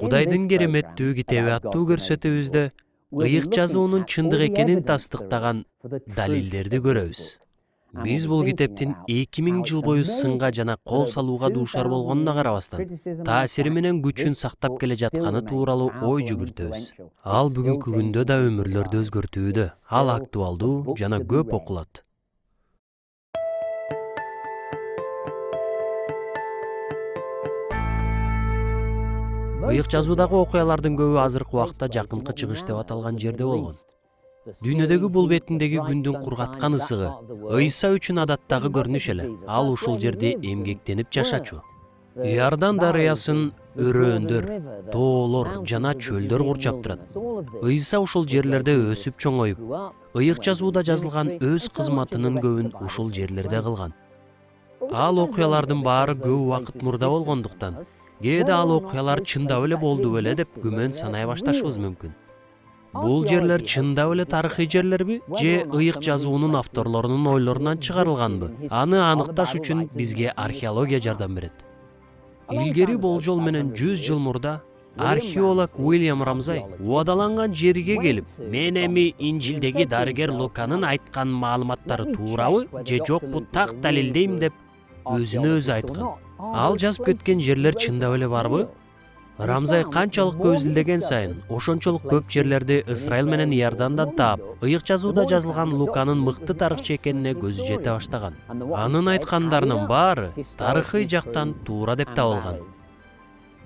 Кудайдын кереметтүү китеби аттуу көрсөтүүбүздө ыйык жазуунун чындык экенин тастыктаган далилдерди көрөбүз. Биз бул китептин 2000 жыл бою сынга жана кол салууга дуушар болгонуна карабастан, таасири менен күчүн сактап келе жатканы тууралуу ой жүгүртөбүз. Ал бүгүнкү күндө да өмүрлөрдү өзгөртүүдө, ал актуалдуу жана көп окулат. Ыйык жазуудагы окуялардын көбү азыркы убакта жакынкы чыгыш деп аталган жерде болгон. Дүйнөдөгү бул бетиндеги күндүн кургаткан ысыгы Ыйса үчүн адаттагы көрүнүш эле. Ал ушул жерде эмгектенип жашачу. Иордан дарыясын өрөөөндөр, тоолор жана чөлдөр курчап турат. Ыйса ушул жерлерде өсүп чоңоюп, ыйык жазууда жазылган өз кызматынын көбүн ушул жерлерде кылган. Ал окуялардын баары көп убакыт мурда болгондуктан, кээде ал окуялар чындап эле болду беле деп күмөн санай башташыбыз мүмкүн. Бул жерлер чындап эле тарыхый жерлерби, же ыйык жазуунун авторлорунун ойлорунан чыгарылганбы? Аны аныкташ үчүн бизге археология жардам берет. Илгери болжол менен 100 жыл мурда археолог Уильям Рамзай убадаланган жерге келип, мен эми Инжилдеги дарыгер Луканын айткан маалыматтары туурабы же жокпу так далилдейм деп өзүнө өзү айткан. Ал жазып кеткен жерлер чындап эле барбы? Рамзай канчалык көп изилдеген сайын, ошончолук көп жерлерди Ысрайыл менен Иордандан таап, ыйык жазууда жазылган Луканын мыкты тарыхчы экенине көзү жете баштаган. Анын айткандарынын баары тарыхый жактан туура деп табылган.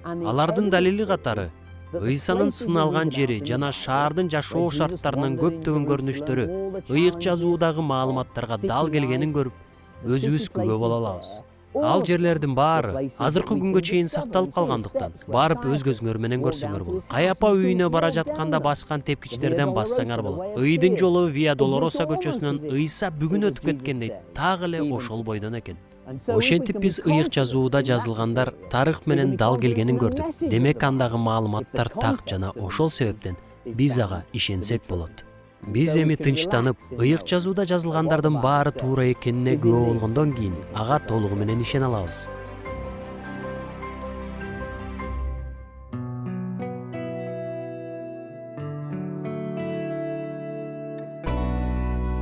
Алардын далили катары Ыйсанын сыналган жери жана шаардын жашоо шарттарынын көптөгөн көрүнүштөрү ыйык жазуудагы маалыматтарга дал келгенин көрүп, өзүбүз күбө боло алабыз. Ал жерлердин баары азыркы күнгө чейин сакталып калгандыктан, барып өз көзүңөр менен көрсөңөр болот. Каяпа үйүнө бара жатканда баскан тепкичтерден бассаңар болот. Ыйдын жолу Виа Долороса көчөсүнөн Ыйса бүгүн өтүп кеткендей, так эле ошол бойдон экен. Ошентип биз ыйык жазууда жазылгандар тарых менен дал келгенин көрдүк. Демек андагы маалыматтар так жана ошол себептен биз ага ишенсек болот. Биз эми тынчтанып, ыйык жазууда жазылгандардын баары туура экенине күбө болгондон кийин ага толугу менен ишене алабыз.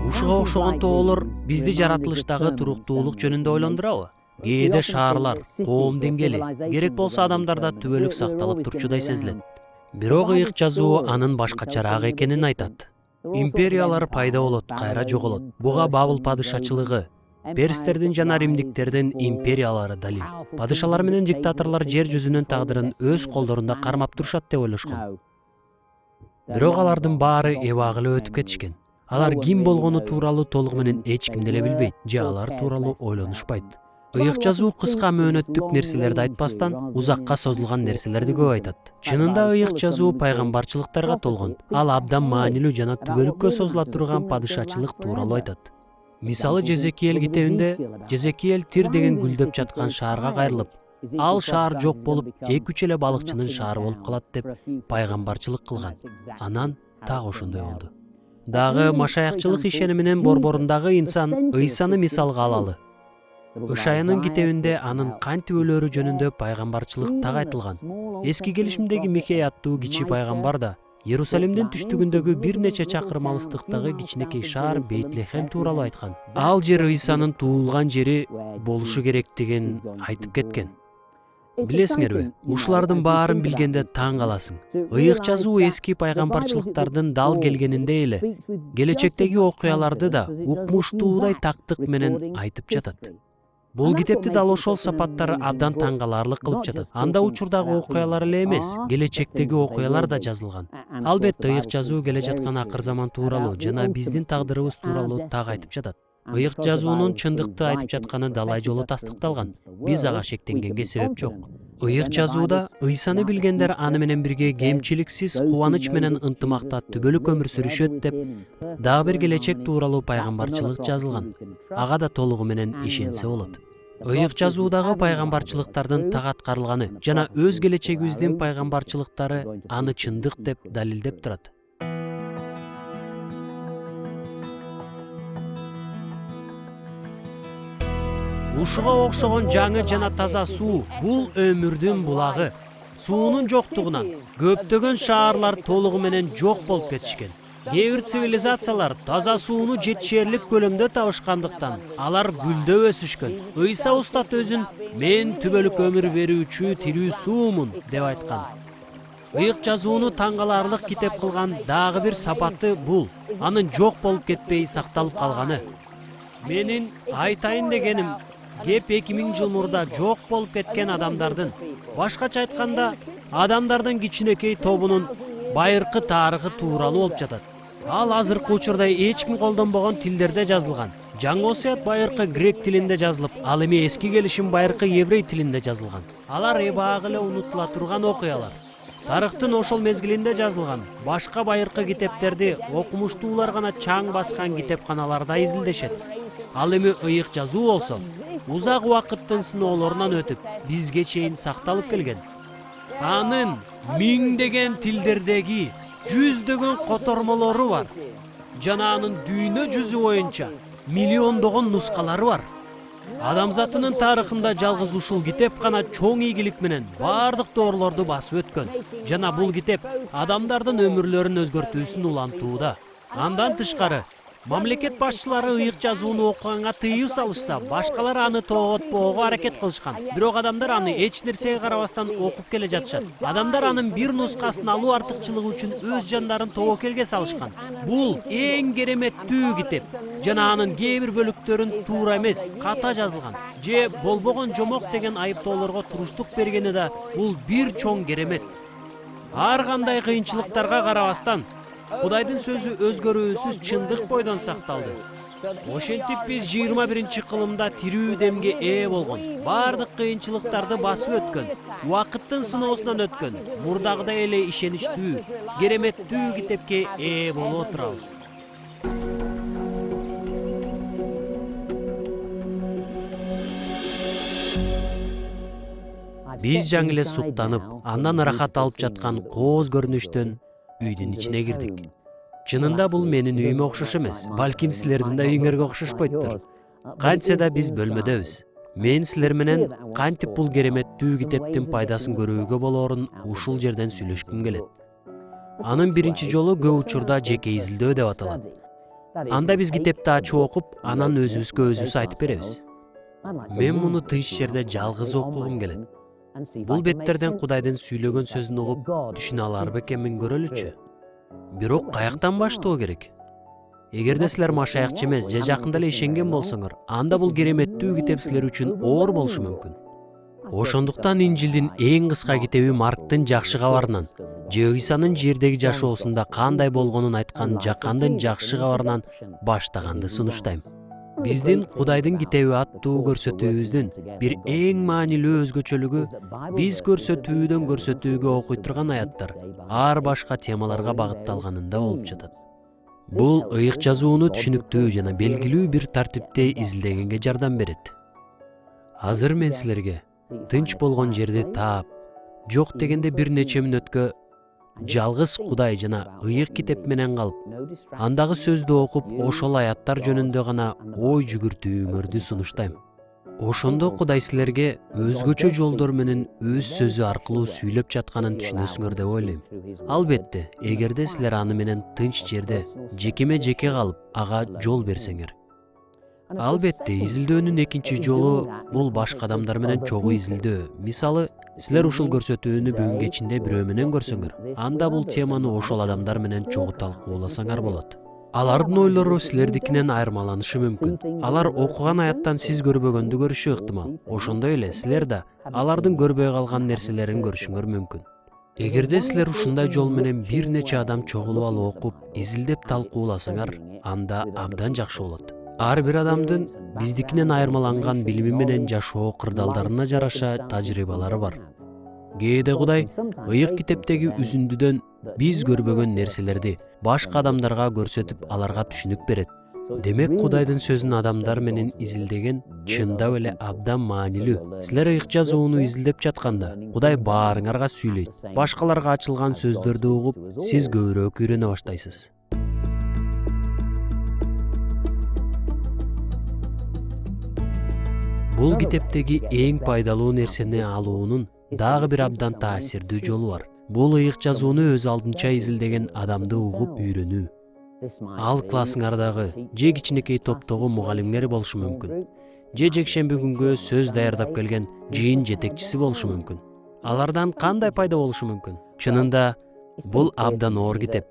Ушуга окшогон тоолор бизди жаратылыштагы туруктуулук жөнүндө ойлондурабы? Кээде шаарлар, коом деңгели, керек болсо адамдарда түбөлүк сакталып турчудай сезилет. Бирок ыйык жазуу анын башкачараак экенин айтат. Империялар пайда болот, кайра жоголот. Буга Бабыл падышачылыгы, перстердин жана римдиктердин империялары далил. Падышалар менен диктаторлор жер жүзүнүн тагдырын өз колдорунда кармап турушат деп ойлошкон. Бирок алардын баары эбагылы өтүп кетишкен. Алар ким болгону тууралуу толугу менен эч ким деле билбейт, же алар тууралуу ойлонушпайт. Ыйык жазуу кыска мөөнөттүк нерселерди айтпастан, узакка созулган нерселерди көп айтат. Чынында ыйык жазуу пайгамбарчылыктарга толгон. Ал абдан маанилүү жана түбөлүккө созула турган падышачылык тууралуу айтат. Мисалы Жезекиел китебинде Жезекиел Тир деген гүлдөп жаткан шаарга кайрылып, ал шаар жок болуп, 2-3 эле балыкчынын шаары болуп калат деп пайгамбарчылык кылган. Анан так ошондой болду. Дагы машаякчылык ишениминин борборундагы инсан Ыйсаны мисалга алалы. Ышаянын китебинде анын кантип өлөрү жөнүндө пайгамбарчылык так айтылган. Эски келишимдеги Михей аттуу кичи пайгамбар да Иерусалимдин түштүгүндөгү бир нече чакырым алыстыктагы кичинекей шаар Бейтлехем тууралуу айткан. Ал жер Ыйсанын туулган жери болушу керектигин айтып кеткен. Билесиңерби, ушулардын баарын билгенде таң каласың. Ыйык жазуу эски пайгамбарчылыктардын дал келгениндей эле, келечектеги окуяларды да укмуштуудай тактык менен айтып жатат. Бул китепти дал ошол сапаттары абдан таң каларлык кылып жатат. Анда учурдагы окуялар эле эмес, келечектеги окуялар да жазылган. Албетте ыйык жазуу келе жаткан акыр заман тууралуу жана биздин тагдырыбыз тууралуу так айтып жатат. Ыйык жазуунун чындыкты айтып жатканы далай жолу тастыкталган. Биз ага шектенгенге себеп жок. Ыйык жазууда Ыйсаны билгендер аны менен бирге кемчиликсиз кубаныч менен ынтымакта түбөлүк өмүр сүрүшөт деп дагы бир келечек тууралуу пайгамбарчылык жазылган. Ага да толугу менен ишенсе болот. Ыйык жазуудагы пайгамбарчылыктардын так аткарылганы жана өз келечегибиздин пайгамбарчылыктары аны чындык деп далилдеп турат. Ушуга окшогон жаңы жана таза суу бул өмүрдүн булагы. суунун жоктугунан көптөгөн шаарлар толугу менен жок болуп кетишкен. Кээ бир цивилизациялар таза сууну жетишерлик көлөмдө табышкандыктан алар гүлдөп өсүшкөн. Ыйса устат өзүн "Мен түбөлүк өмүр берүүчү тирүү суумун" деп айткан. Ыйык жазууну таңгаларлык китеп кылган дагы бир сапаты бул анын жок болуп кетпей сакталып калганы. Менин айтайын дегеним кеп 2000 жыл мурда жок болуп кеткен адамдардын, башкача айтканда, адамдардын кичинекей тобунун байыркы тарыхы тууралуу болуп жатат. Ал азыркы учурда эч ким колдонбогон тилдерде жазылган. Жаңы осуят байыркы грек тилинде жазылып, ал эми эски келишим байыркы еврей тилинде жазылган. Алар эбагы эле унутула турган окуялар. Тарыхтын ошол мезгилинде жазылган башка байыркы китептерди окумуштуулар гана чаң баскан китепканаларда изилдешет. Ал эми ыйык жазуу болсо, узак убакыттын сыноолорунан өтүп, бизге чейин сакталып келген. Анын миңдеген тилдердеги жүздөгөн котормолору бар. Жана анын дүйнө жүзү боюнча миллиондогон нускалары бар. Адамзатынын тарыхында жалгыз ушул китеп гана чоң ийгилик менен бардык доорлорду басып өткөн. Жана бул китеп адамдардын өмүрлөрүн өзгөртүүсүн улантууда. Андан тышкары, мамлекет башчылары ыйык жазууну окуганга тыюу салышса, башкалар аны тооготпоого аракет кылышкан. Бирок адамдар аны эч нерсеге карабастан окуп келе жатышат. Адамдар анын бир нускасын алуу артыкчылыгы үчүн өз жандарын тобокелге салышкан. Бул эң кереметтүү китеп. Жана анын кээ бир бөлүктөрүн туура эмес, ката жазылган же болбогон жомок деген айыптоолорго туруштук бергени да бул бир чоң керемет. Ар кандай кыйынчылыктарга карабастан Кудайдын сөзү өзгөрүүсүз чындык бойдон сакталды. Ошентип биз 21 кылымда тирүү демге ээ болгон, бардык кыйынчылыктарды басып өткөн, убакыттын сыноосунан өткөн, мурдагыдай эле ишеничтүү, кереметтүү китепке ээ боло турабыз. Биз жаңы эле суктанып, андан ырахат алып жаткан кооз көрүнүштөн үйдүн ичине кирдик. Чынында бул менин үйүмө окшош эмес, балким силердин да үйүңөргө окшошпойттур. Кантсе да биз бөлмөдөбүз. Мен силер менен кантип бул кереметтүү китептин пайдасын көрүүгө болоорун ушул жерден сүйлөшкүм келет. Анын биринчи жолу көп учурда жеке изилдөө деп аталат. Анда биз китепти ачып окуп, анан өзүбүзгө өзүбүз айтып беребиз. Мен муну тынч жерде жалгыз окугум келет. Бул беттерден Кудайдын сүйлөгөн сөзүн угуп, түшүнө алар бекенмин көрөлүчү. Бирок каяктан баштоо керек? Эгерде силер машаякчы эмес же жакында эле ишенген болсоңор, анда бул кереметтүү китеп силер үчүн оор болушу мүмкүн. Ошондуктан Инжилдин эң кыска китеби Марктын жакшы кабарынан же Ыйсанын жердеги жашоосунда кандай болгонун айткан Жакандын жакшы кабарынан баштаганды сунуштайм. Биздин Кудайдын китеби аттуу көрсөтүүбүздүн бир эң маанилүү өзгөчөлүгү биз көрсөтүүдөн көрсөтүүгө окуй турган аяттар ар башка темаларга багытталганында болуп жатат. Бул ыйык жазууну түшүнүктүү жана белгилүү бир тартипте изилдегенге жардам берет. Азыр мен силерге тынч болгон жерди таап, жок дегенде бир нече мүнөткө жалгыз Кудай жана ыйык китеп менен калып, андагы сөздү окуп, ошол аяттар жөнүндө гана ой жүгүртүүңөрдү сунуштайм. Ошондо Кудай силерге өзгөчө жолдор менен өз сөзү аркылуу сүйлөп жатканын түшүнөсүңөр деп ойлойм. Албетте, эгерде силер аны менен тынч жерде жекеме жеке калып, ага жол берсеңер. Албетте, изилдөөнүн экинчи жолу бул башка адамдар менен чогуу изилдөө. Мисалы, силер ушул көрсөтүүнү бүгүн кечинде бирөө менен көрсөңөр, анда бул теманы ошол адамдар менен чогуу талкууласаңар болот. Алардын ойлору силердикинен айырмаланышы мүмкүн. Алар окуган аяттан сиз көрбөгөндү көрүшү ыктымал. Ошондой эле силер да алардын көрбөй калган нерселерин көрүшүңөр мүмкүн. Эгерде силер ушундай жол менен бир нече адам чогулуп алып окуп, изилдеп талкууласаңар, анда абдан жакшы болот. Ар бир адамдын биздикинен айырмаланган билими менен жашоо кырдаалдарына жараша тажрыйбалары бар. Кээде Кудай ыйык китептеги үзүндүдөн биз көрбөгөн нерселерди башка адамдарга көрсөтүп, аларга түшүнүк берет. Демек, Кудайдын сөзүн адамдар менен изилдеген чындап эле абдан маанилүү. Силер ыйык жазууну изилдеп жатканда, Кудай баарыңарга сүйлөйт. Башкаларга ачылган сөздөрдү угуп, сиз көбүрөөк үйрөнө баштайсыз. Бул китептеги эң пайдалуу нерсени алуунун дагы бир абдан таасирдүү жолу бар. Бул ыйык жазууну өз алдынча изилдеген адамды угуп үйрөнүү. Ал классыңардагы же кичинекей топтогу мугалимңер болушу мүмкүн. Же жекшемби күнгө сөз даярдап келген жыйын жетекчиси болушу мүмкүн. Алардан кандай пайда болушу мүмкүн? Чынында бул абдан оор китеп.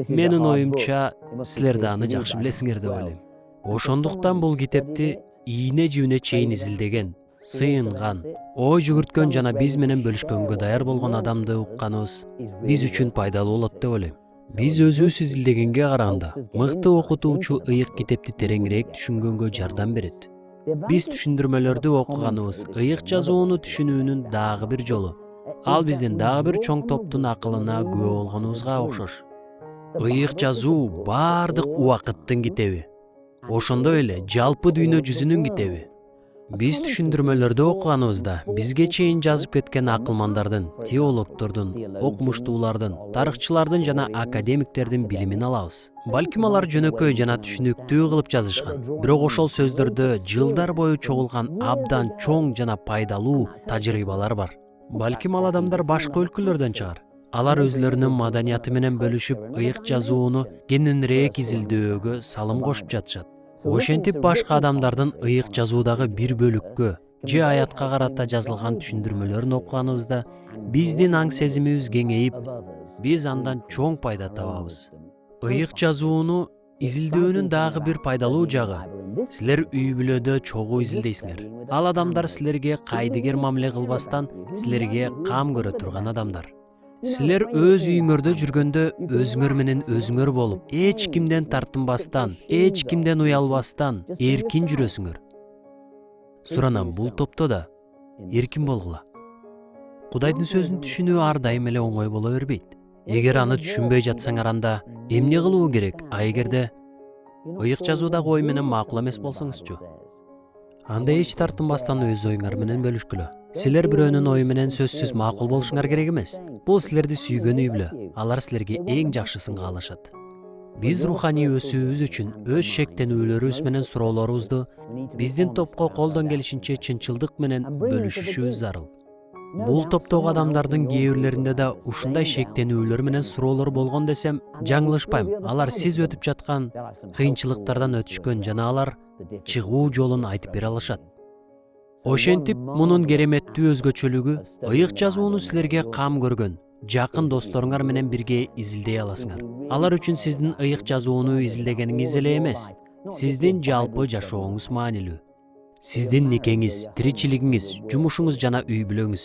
Менин оюмча, силер да аны жакшы билесиңер деп ойлойм. Ошондуктан бул китепти ийне жибине чейин изилдеген, сыйынган, ой жүгүрткөн жана биз менен бөлүшкөнгө даяр болгон адамды укканыбыз биз үчүн пайдалуу болот деп ойлойм. Биз өзүбүз изилдегенге караганда мыкты окутуучу ыйык китепти тереңирээк түшүнгөнгө жардам берет. Биз түшүндүрмөлөрдү окуганыбыз ыйык жазууну түшүнүүнүн дагы бир жолу. Ал биздин дагы бир чоң топтун акылына күбө болгонубузга окшош. Ыйык жазуу баардык убакыттын китеби. Ошондой эле жалпы дүйнө жүзүнүн китеби. Биз түшүндүрмөлөрдү окуганыбызда бизге чейин жазып кеткен акылмандардын, теологдордун, окумуштуулардын, тарыхчылардын жана академиктердин билимин алабыз. Балким алар жөнөкөй жана түшүнүктүү кылып жазышкан, бирок ошол сөздөрдө жылдар бою чогулган абдан чоң жана пайдалуу тажрыйбалар бар. Балким ал адамдар башка өлкөлөрдөн чыгар. Алар өзлөрүнүн маданияты менен бөлүшүп, ыйык жазууну кененирээк изилдөөгө салым кошуп жатышат. Ошентип башка адамдардын ыйык жазуудагы бир бөлүккө же аятка карата жазылган түшүндүрмөлөрүн окуганыбызда биздин аң сезимибиз кеңейип, биз андан чоң пайда табабыз. Ыйык жазууну изилдөөнүн дагы бир пайдалуу жагы, силер үй бүлөдө чогуу изилдейсиңер. Ал адамдар силерге кайдыгер мамиле кылбастан, силерге кам көрө турган адамдар. Силер өз үйүңөрдө жүргөндө өзүңөр менен өзүңөр болуп, эч кимден тартынбастан, эч кимден уялбастан эркин жүрөсүңөр. Суранам, бул топто да эркин болгула. Кудайдын сөзүн түшүнүү ар дайым эле оңой боло бербейт. Эгер аны түшүнбөй жатсаңар, анда эмне кылуу керек? А эгерде ыйык жазуудагы ой менен макул эмес болсоңузчу? Анда эч тартынбастан өз оюңар менен бөлүшкүлө. Силер бирөөнүн ою менен сөзсүз макул болушуңар керек эмес. Бул силерди сүйгөн үй бүлө. Алар силерге эң жакшысын каалашат. Биз руханий өсүүбүз үчүн өз шектенүүлөрүбүз менен суроолорубузду биздин топко колдон келишинче чынчылдык менен бөлүшүшүбүз зарыл. Бул топтогу адамдардын кээ бирлеринде да ушундай шектенүүлөр менен суроолор болгон десем жаңылышпайм. Алар сиз өтүп жаткан кыйынчылыктардан өтүшкөн жана алар чыгуу жолун айтып бере алышат. Ошентип, мунун кереметтүү өзгөчөлүгү ыйык жазууну силерге кам көргөн, жакын досторуңар менен бирге изилдей аласыңар. Алар үчүн сиздин ыйык жазууну изилдегениңиз эле эмес, сиздин жалпы жашооңуз маанилүү. Сиздин никеңиз, тиричилигиңиз, жумушуңуз жана үй бүлөңүз.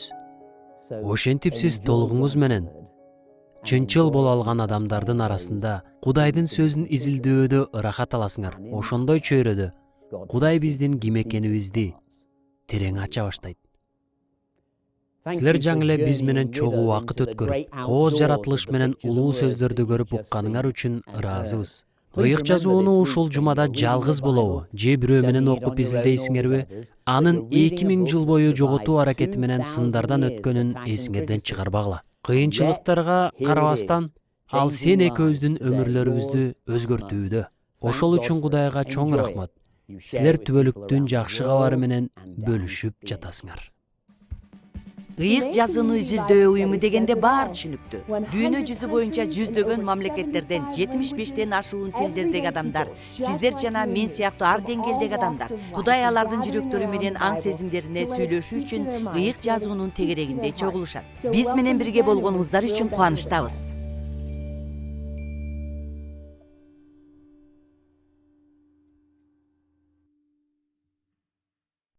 Ошентип сиз толугуңуз менен чынчыл боло алган адамдардын арасында Кудайдын сөзүн изилдөөдө ырахат аласыңар. Ошондой чөйрөдө Кудай биздин ким экенибизди терең ача баштайт. Силер жаңы эле биз менен чогуу убакыт өткөрүп, кооз жаратылыш менен улуу сөздөрдү көрүп укканыңар үчүн ыраазыбыз. Ыйык жазууну ушул жумада жалгыз болобу, же бирөө менен окуп изилдейсиңерби? Анын 2000 жыл бою жоготуу аракети менен сындардан өткөнүн эсиңерден чыгарбагыла. Кыйынчылыктарга карабастан, ал сен экөөбүздүн өмүрлөрүбүздү өзгөртүүдө. Ошол үчүн Кудайга чоң рахмат. Силер түбөлүктүн жакшы кабары менен бөлүшүп жатасыңар. Ыйык жазууну изилдөө уюму дегенде баары түшүнүктүү. Дүйнө жүзү боюнча жүздөгөн мамлекеттерден 75тен ашуун тилдердеги адамдар, сиздер жана мен сыяктуу ар деңгээлдеги адамдар, Кудай алардын жүрөктөрү менен аң сезимдерине сүйлөшүү үчүн ыйык жазуунун тегерегинде чогулушат. Биз менен бирге болгонуңуздар үчүн кубанычтабыз.